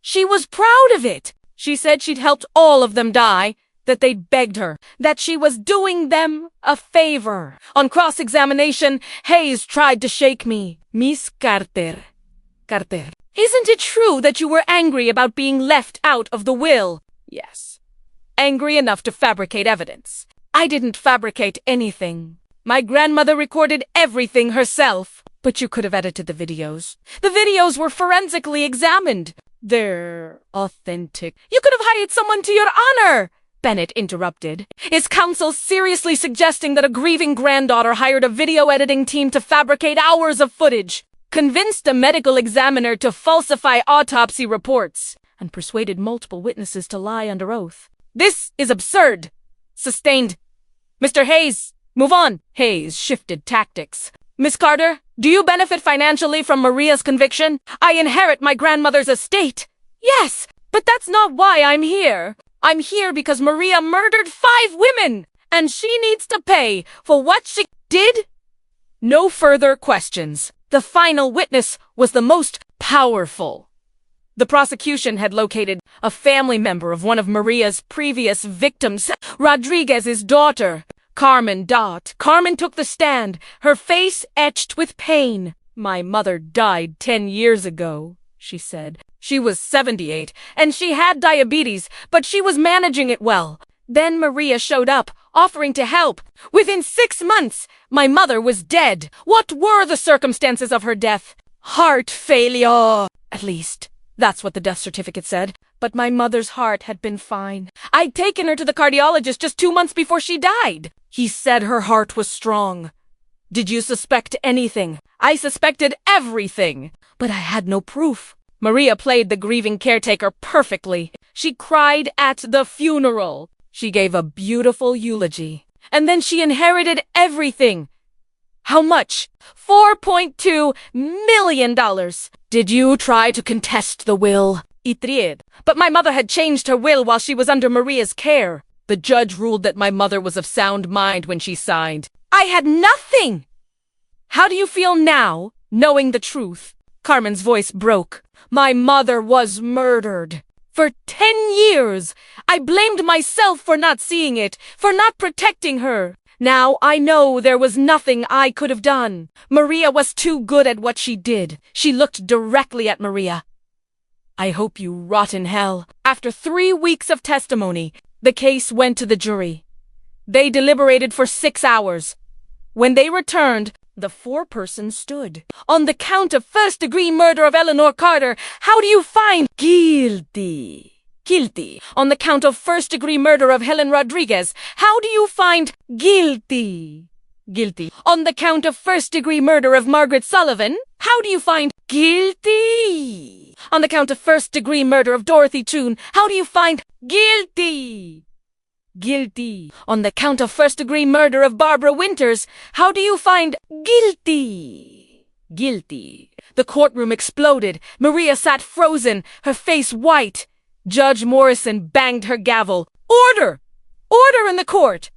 She was proud of it. She said she'd helped all of them die, that they'd begged her, that she was doing them a favor. On cross-examination, Hayes tried to shake me. Miss Carter. Isn't it true that you were angry about being left out of the will? Yes. Angry enough to fabricate evidence. I didn't fabricate anything. My grandmother recorded everything herself. But you could have edited the videos. The videos were forensically examined. They're authentic. You could have hired someone to your honor, Bennett interrupted. Is counsel seriously suggesting that a grieving granddaughter hired a video editing team to fabricate hours of footage, convinced a medical examiner to falsify autopsy reports, and persuaded multiple witnesses to lie under oath? This is absurd. Sustained. Mr. Hayes, move on. Hayes shifted tactics. Miss Carter, do you benefit financially from Maria's conviction? I inherit my grandmother's estate. Yes, but that's not why I'm here. I'm here because Maria murdered 5 women, and she needs to pay for what she did. No further questions. The final witness was the most powerful. The prosecution had located a family member of one of Maria's previous victims, Rodriguez's daughter, Carmen Dot. Carmen took the stand, her face etched with pain. My mother died 10 years ago, she said. She was 78, and she had diabetes, but she was managing it well. Then Maria showed up, offering to help. Within 6 months, my mother was dead. What were the circumstances of her death? Heart failure. At least, that's what the death certificate said. But my mother's heart had been fine. I'd taken her to the cardiologist just 2 months before she died. He said her heart was strong. Did you suspect anything? I suspected everything, but I had no proof. Maria played the grieving caretaker perfectly. She cried at the funeral. She gave a beautiful eulogy. And then she inherited everything. How much? $4.2 million. Did you try to contest the will? I tried. But my mother had changed her will while she was under Maria's care. The judge ruled that my mother was of sound mind when she signed. I had nothing! How do you feel now, knowing the truth? Carmen's voice broke. My mother was murdered. For 10 years, I blamed myself for not seeing it, for not protecting her. Now I know there was nothing I could have done. Maria was too good at what she did. She looked directly at Maria. I hope you rot in hell. After 3 weeks of testimony, the case went to the jury. They deliberated for 6 hours. When they returned, the 4-person stood. On the count of first-degree murder of Eleanor Carter, how do you find guilty? Guilty. On the count of first-degree murder of Helen Rodriguez, how do you find guilty? Guilty. On the count of first-degree murder of Margaret Sullivan, how do you find guilty? On the count of first-degree murder of Dorothy Chun, how do you find guilty? Guilty. On the count of first-degree murder of Barbara Winters, how do you find guilty? Guilty. The courtroom exploded. Maria sat frozen, her face white. Judge Morrison banged her gavel. Order! Order in the court!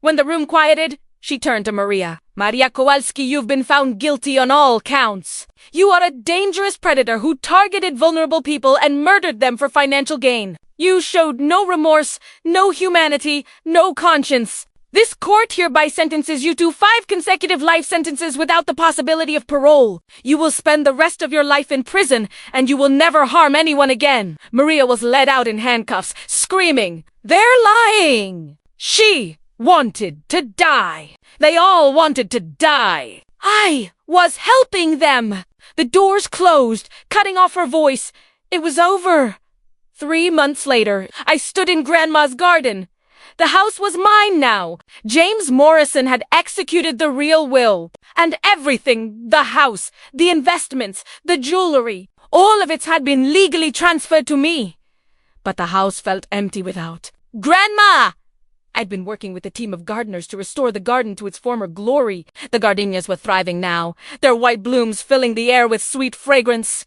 When the room quieted, she turned to Maria. Maria Kowalski, you've been found guilty on all counts. You are a dangerous predator who targeted vulnerable people and murdered them for financial gain. You showed no remorse, no humanity, no conscience. This court hereby sentences you to 5 consecutive life sentences without the possibility of parole. You will spend the rest of your life in prison, and you will never harm anyone again. Maria was led out in handcuffs, screaming, "They're lying!" She wanted to die. They all wanted to die. I was helping them. The doors closed, cutting off her voice. It was over. 3 months later, I stood in Grandma's garden. The house was mine now. James Morrison had executed the real will. And everything, the house, the investments, the jewelry, all of it had been legally transferred to me. But the house felt empty without. Grandma! I'd been working with a team of gardeners to restore the garden to its former glory. The gardenias were thriving now, their white blooms filling the air with sweet fragrance.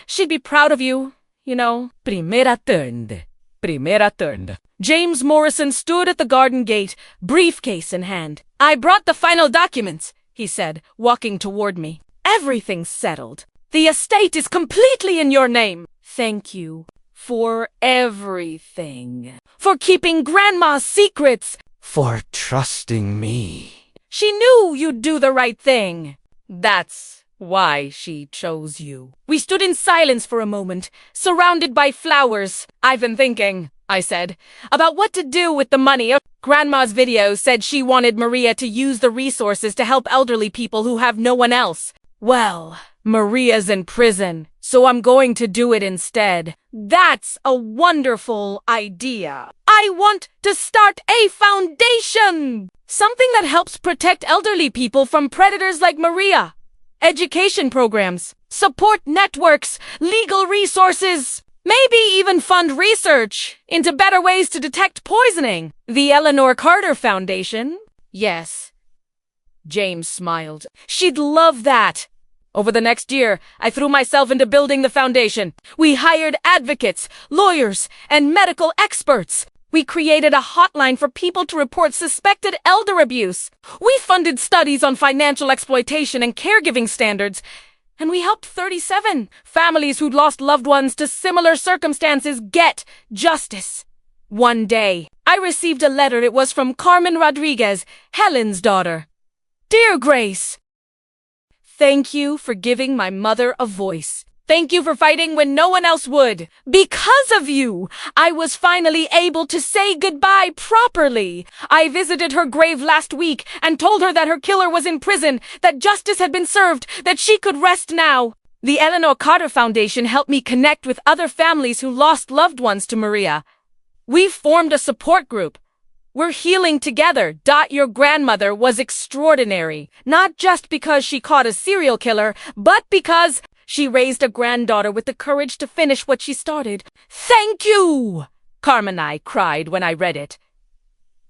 She'd be proud of you. You know, primera turned. Primera turned. James Morrison stood at the garden gate, briefcase in hand. I brought the final documents, he said, walking toward me. Everything's settled. The estate is completely in your name. Thank you for everything. For keeping Grandma's secrets. For trusting me. She knew you'd do the right thing. That's why she chose you. We stood in silence for a moment, surrounded by flowers. I've been thinking, I said, about what to do with the money. Grandma's video said she wanted Maria to use the resources to help elderly people who have no one else. Well, Maria's in prison, so I'm going to do it instead. That's a wonderful idea. I want to start a foundation! Something that helps protect elderly people from predators like Maria. Education programs, support networks, legal resources. Maybe even fund research into better ways to detect poisoning. The Eleanor Carter Foundation? Yes. James smiled. She'd love that. Over the next year, I threw myself into building the foundation. We hired advocates, lawyers, and medical experts. We created a hotline for people to report suspected elder abuse. We funded studies on financial exploitation and caregiving standards. And we helped 37 families who'd lost loved ones to similar circumstances get justice. One day, I received a letter. It was from Carmen Rodriguez, Helen's daughter. Dear Grace, thank you for giving my mother a voice. Thank you for fighting when no one else would. Because of you, I was finally able to say goodbye properly. I visited her grave last week and told her that her killer was in prison, that justice had been served, that she could rest now. The Eleanor Carter Foundation helped me connect with other families who lost loved ones to Maria. We've formed a support group. We're healing together. Your grandmother was extraordinary, not just because she caught a serial killer, but because she raised a granddaughter with the courage to finish what she started. Thank you! Carmen and I cried when I read it.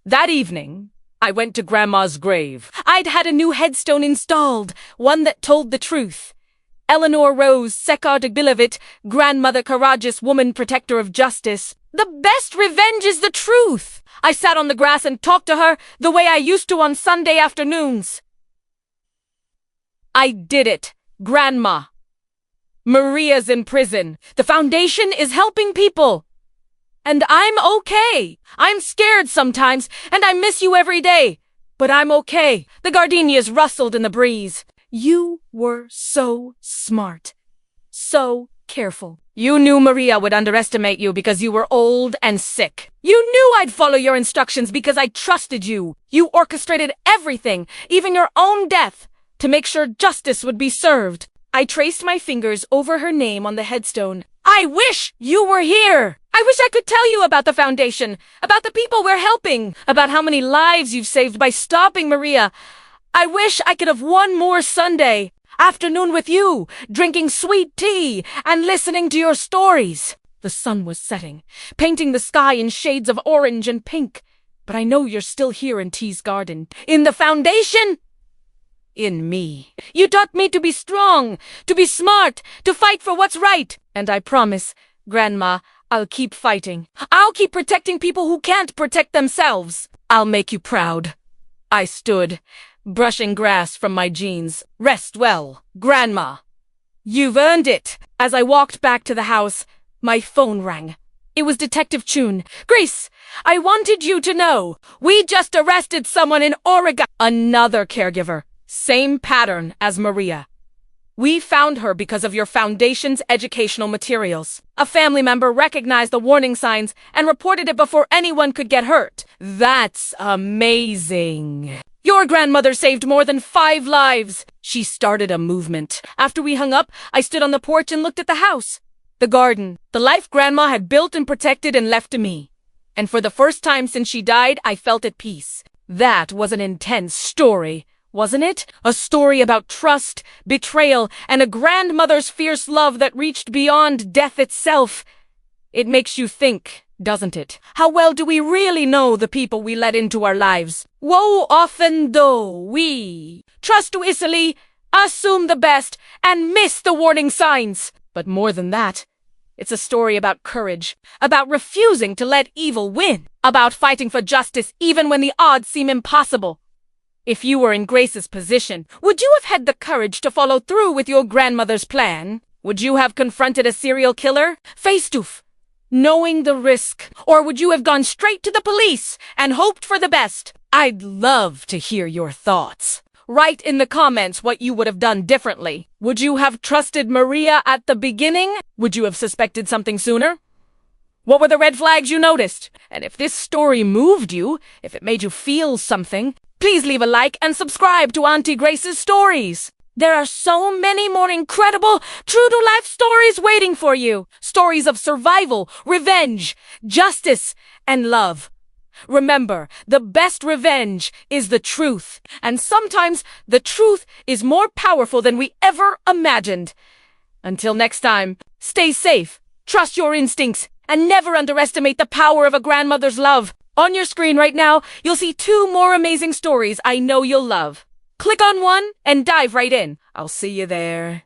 That evening, I went to Grandma's grave. I'd had a new headstone installed, one that told the truth. Eleanor Rose Sekar-Dagbilovit, grandmother courageous woman protector of justice. The best revenge is the truth! I sat on the grass and talked to her the way I used to on Sunday afternoons. I did it, Grandma. Maria's in prison. The foundation is helping people. And I'm okay. I'm scared sometimes, and I miss you every day. But I'm okay. The gardenias rustled in the breeze. You were so smart. So careful. You knew Maria would underestimate you because you were old and sick. You knew I'd follow your instructions because I trusted you. You orchestrated everything, even your own death, to make sure justice would be served. I traced my fingers over her name on the headstone. I wish you were here. I wish I could tell you about the foundation, about the people we're helping, about how many lives you've saved by stopping Maria. I wish I could have one more Sunday afternoon with you, drinking sweet tea and listening to your stories. The sun was setting, painting the sky in shades of orange and pink. But I know you're still here in T's garden. In the foundation? In me. You taught me to be strong, to be smart, to fight for what's right. And I promise, Grandma, I'll keep fighting. I'll keep protecting people who can't protect themselves. I'll make you proud. I stood, brushing grass from my jeans. Rest well, Grandma. You've earned it. As I walked back to the house, my phone rang. It was Detective Chun. Grace, I wanted you to know. We just arrested someone in Oregon. Another caregiver. Same pattern as Maria. We found her because of your foundation's educational materials. A family member recognized the warning signs and reported it before anyone could get hurt. That's amazing. Your grandmother saved more than 5 lives. She started a movement. After we hung up, I stood on the porch and looked at the house. The garden. The life Grandma had built and protected and left to me. And for the first time since she died, I felt at peace. That was an intense story, wasn't it? A story about trust, betrayal, and a grandmother's fierce love that reached beyond death itself. It makes you think, doesn't it? How well do we really know the people we let into our lives? Woe often do we trust too easily, assume the best, and miss the warning signs. But more than that, it's a story about courage, about refusing to let evil win, about fighting for justice even when the odds seem impossible. If you were in Grace's position, would you have had the courage to follow through with your grandmother's plan? Would you have confronted a serial killer, face to face, knowing the risk? Or would you have gone straight to the police and hoped for the best? I'd love to hear your thoughts. Write in the comments what you would have done differently. Would you have trusted Maria at the beginning? Would you have suspected something sooner? What were the red flags you noticed? And if this story moved you, if it made you feel something, please leave a like and subscribe to Auntie Grace's stories. There are so many more incredible, true-to-life stories waiting for you. Stories of survival, revenge, justice, and love. Remember, the best revenge is the truth. And sometimes the truth is more powerful than we ever imagined. Until next time, stay safe, trust your instincts, and never underestimate the power of a grandmother's love. On your screen right now, you'll see 2 more amazing stories I know you'll love. Click on one and dive right in. I'll see you there.